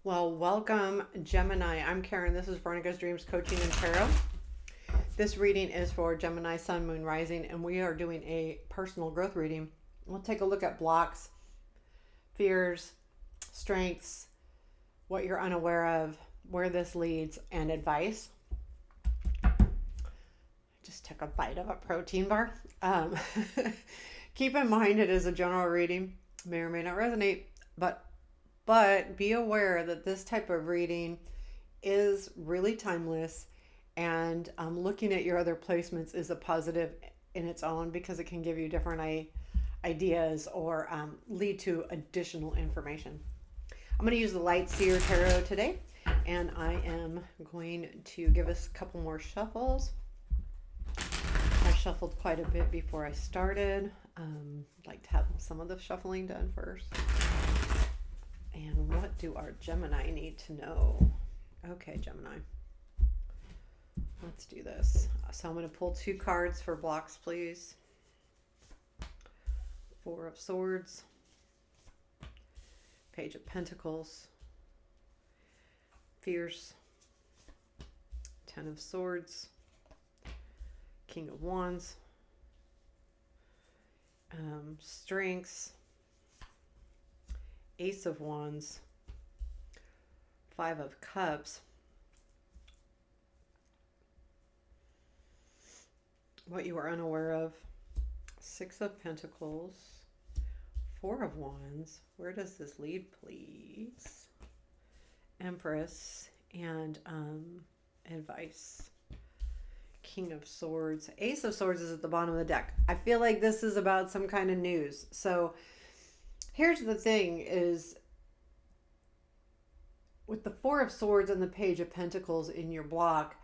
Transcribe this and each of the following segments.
Well, welcome, Gemini. I'm Karen. This is Veronica's Dreams Coaching and Tarot. This reading is for Gemini, Sun, Moon, Rising, and we are doing a personal growth reading. We'll take a look at blocks, fears, strengths, what you're unaware of, where this leads, and advice. Just took a bite of a protein bar. Um, Keep in mind it is a general reading, may or may not resonate, but be aware that this type of reading is really timeless, and looking at your other placements is a positive in its own because it can give you different ideas or lead to additional information. I'm going to use the Light Seer Tarot today, and I am going to give us a couple more shuffles. I shuffled quite a bit before I started. I'd like to have some of the shuffling done first. And what do our Gemini need to know? Okay, Gemini. Let's do this. So I'm going to pull 2 cards for blocks, please. 4 of Swords. Page of Pentacles. Fears. 10 of Swords. King of Wands. Strengths. Ace of Wands, 5 of Cups, what you are unaware of, 6 of Pentacles, 4 of Wands, where does this lead, please, Empress, and advice, King of Swords. Ace of Swords is at the bottom of the deck. I feel like this is about some kind of news. So here's the thing is, with the 4 of Swords and the Page of Pentacles in your block,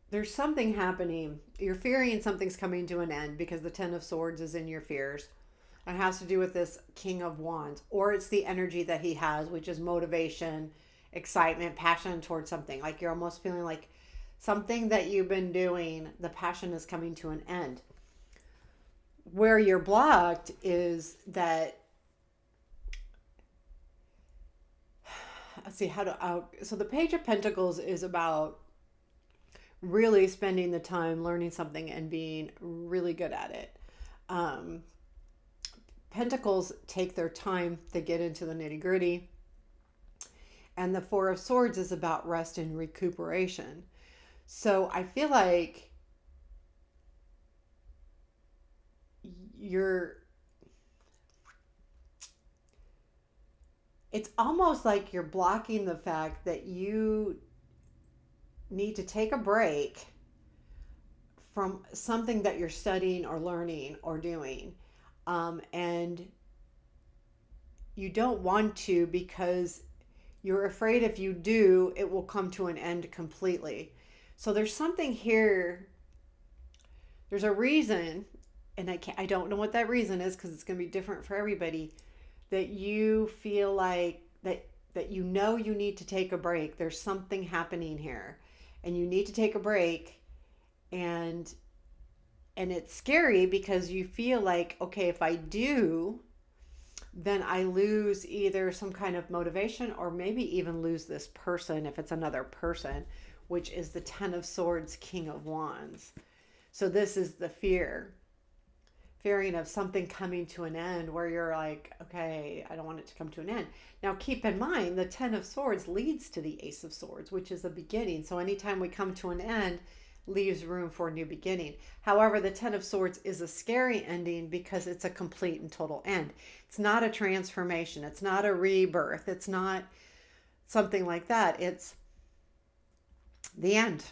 there's something happening. You're fearing something's coming to an end because the 10 of Swords is in your fears. It has to do with this King of Wands, or it's the energy that he has, which is motivation, excitement, passion towards something. Like you're almost feeling like something that you've been doing, the passion is coming to an end. Where you're blocked is that, let's see so the Page of Pentacles is about really spending the time learning something and being really good at it. Pentacles take their time to get into the nitty gritty. And the 4 of Swords is about rest and recuperation. So I feel like it's almost like you're blocking the fact that you need to take a break from something that you're studying or learning or doing. And you don't want to because you're afraid if you do, it will come to an end completely. So there's something here. There's a reason, and I don't know what that reason is because it's going to be different for everybody, that you feel like that you know you need to take a break. There's something happening here and you need to take a break, and it's scary because you feel like, okay, if I do, then I lose either some kind of motivation or maybe even lose this person if it's another person, which is the 10 of Swords, King of Wands. So this is the fearing of something coming to an end where you're like, okay, I don't want it to come to an end. Now, keep in mind, the 10 of Swords leads to the Ace of Swords, which is a beginning. So anytime we come to an end, leaves room for a new beginning. However, the 10 of Swords is a scary ending because it's a complete and total end. It's not a transformation. It's not a rebirth. It's not something like that. It's the end,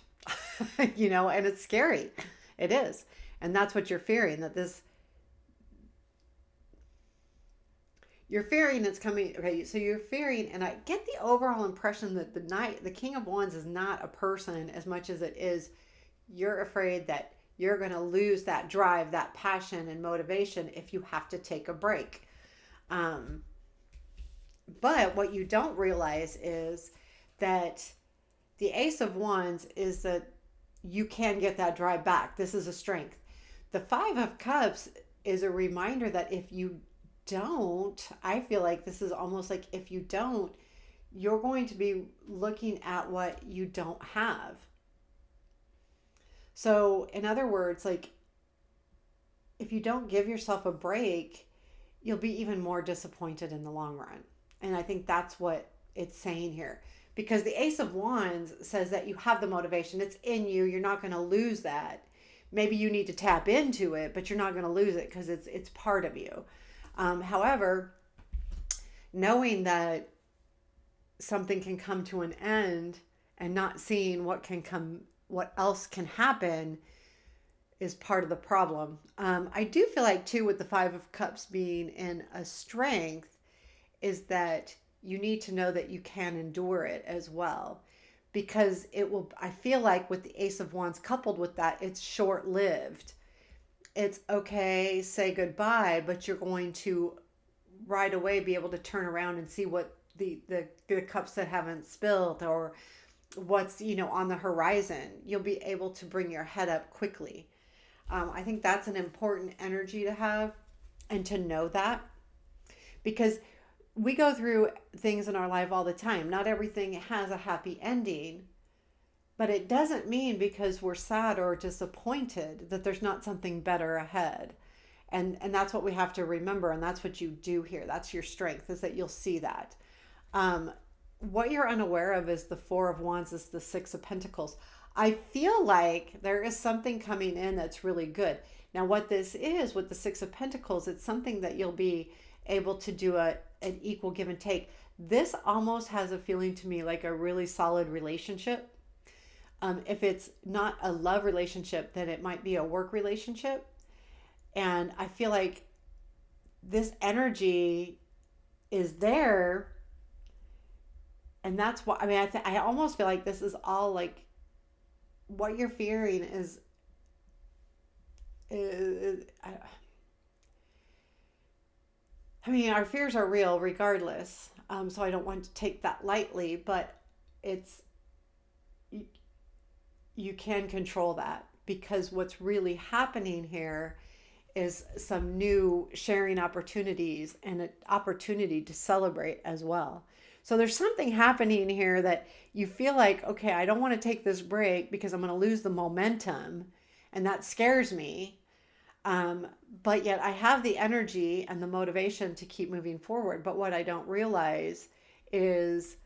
and it's scary. It is. And that's what you're fearing, you're fearing it's coming. Okay, so you're fearing, and I get the overall impression that the King of Wands is not a person as much as it is you're afraid that you're going to lose that drive, that passion and motivation if you have to take a break. But what you don't realize is that the Ace of Wands is that you can get that drive back. This is a strength. The 5 of Cups is a reminder that if you don't, I feel like this is almost like if you don't, you're going to be looking at what you don't have. So, in other words, like if you don't give yourself a break, you'll be even more disappointed in the long run. And I think that's what it's saying here. Because the Ace of Wands says that you have the motivation, it's in you, you're not going to lose that. Maybe you need to tap into it, but you're not going to lose it because it's part of you. However, knowing that something can come to an end and not seeing what else can happen is part of the problem. I do feel like too with the Five of Cups being in a strength is that you need to know that you can endure it as well, because it will. I feel like with the Ace of Wands coupled with that, it's short lived. It's okay, say goodbye, but you're going to right away be able to turn around and see what the cups that haven't spilled or what's on the horizon. You'll be able to bring your head up quickly. I think that's an important energy to have and to know that, because we go through things in our life all the time. Not everything has a happy ending, but it doesn't mean because we're sad or disappointed that there's not something better ahead. And that's what we have to remember, and that's what you do here. That's your strength, is that you'll see that. Um, what you're unaware of is the Four of Wands, is the Six of Pentacles. I feel like there is something coming in that's really good. Now, what this is with the Six of Pentacles, it's something that you'll be able to do an equal give and take. This almost has a feeling to me like a really solid relationship. If it's not a love relationship, then it might be a work relationship. And I feel like this energy is there. And that's why, I mean, I almost feel like this is all like what you're fearing is I mean, our fears are real regardless. So I don't want to take that lightly, but it's, you, you can control that, because what's really happening here is some new sharing opportunities and an opportunity to celebrate as well. So there's something happening here that you feel like, okay, I don't want to take this break because I'm going to lose the momentum, and that scares me. Um, but yet I have the energy and the motivation to keep moving forward. But what I don't realize is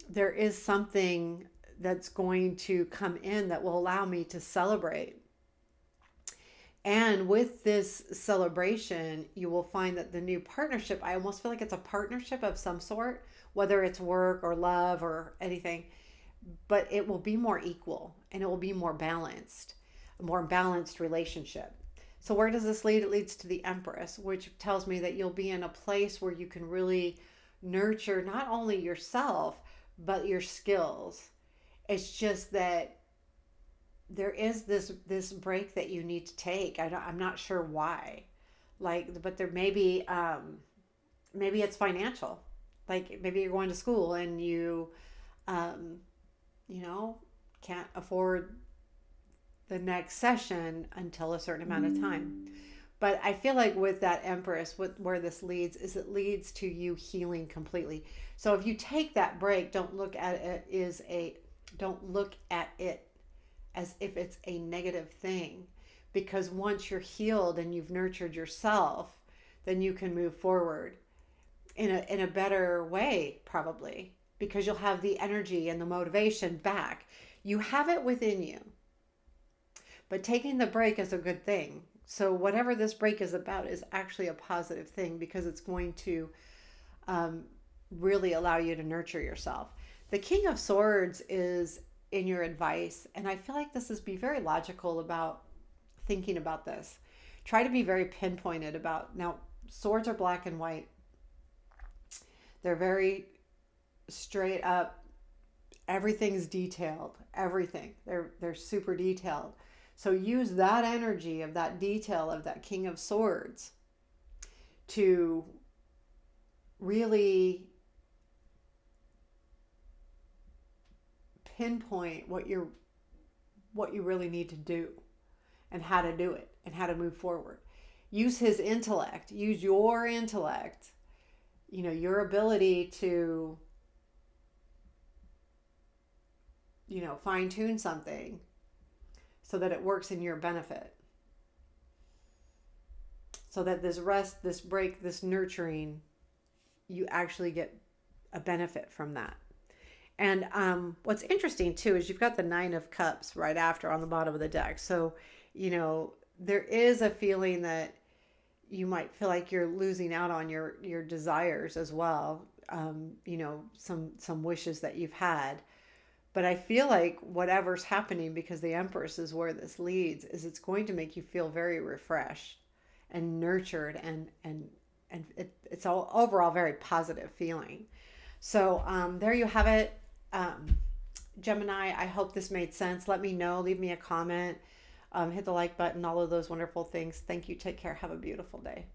there is something that's going to come in that will allow me to celebrate. And with this celebration, you will find that the new partnership, I almost feel like it's a partnership of some sort, whether it's work or love or anything, but it will be more equal and it will be more balanced, a more balanced relationship. So where does this lead? It leads to the Empress, which tells me that you'll be in a place where you can really nurture not only yourself, but your skills. It's just that there is this break that you need to take. I'm not sure why. Like, but there may be maybe it's financial. Like maybe you're going to school and um, you know, can't afford the next session until a certain amount of time. But I feel like with that Empress, where this leads is it leads to you healing completely. So if you take that break, don't look at it as if it's a negative thing, because once you're healed and you've nurtured yourself, then you can move forward in a better way, probably, because you'll have the energy and the motivation back. You have it within you. But taking the break is a good thing. So whatever this break is about is actually a positive thing, because it's going to um, really allow you to nurture yourself. The King of Swords is in your advice, and I feel like this is be very logical about thinking about this. Try to be very pinpointed about, now swords are black and white. They're very straight up. Everything's detailed. Everything. They're super detailed. So use that energy of that detail of that King of Swords to really pinpoint what you really need to do and how to do it and how to move forward. use his intellect, use your intellect, your ability to, fine tune something so that it works in your benefit. So that this rest, this break, this nurturing, you actually get a benefit from that. And what's interesting too is you've got the Nine of Cups right after on the bottom of the deck. So, there is a feeling that you might feel like you're losing out on your desires as well. Some wishes that you've had. But I feel like whatever's happening, because the Empress is where this leads, is it's going to make you feel very refreshed and nurtured, and it's all overall very positive feeling. So there you have it. Gemini, I hope this made sense. Let me know. Leave me a comment. Hit the like button. All of those wonderful things. Thank you. Take care. Have a beautiful day.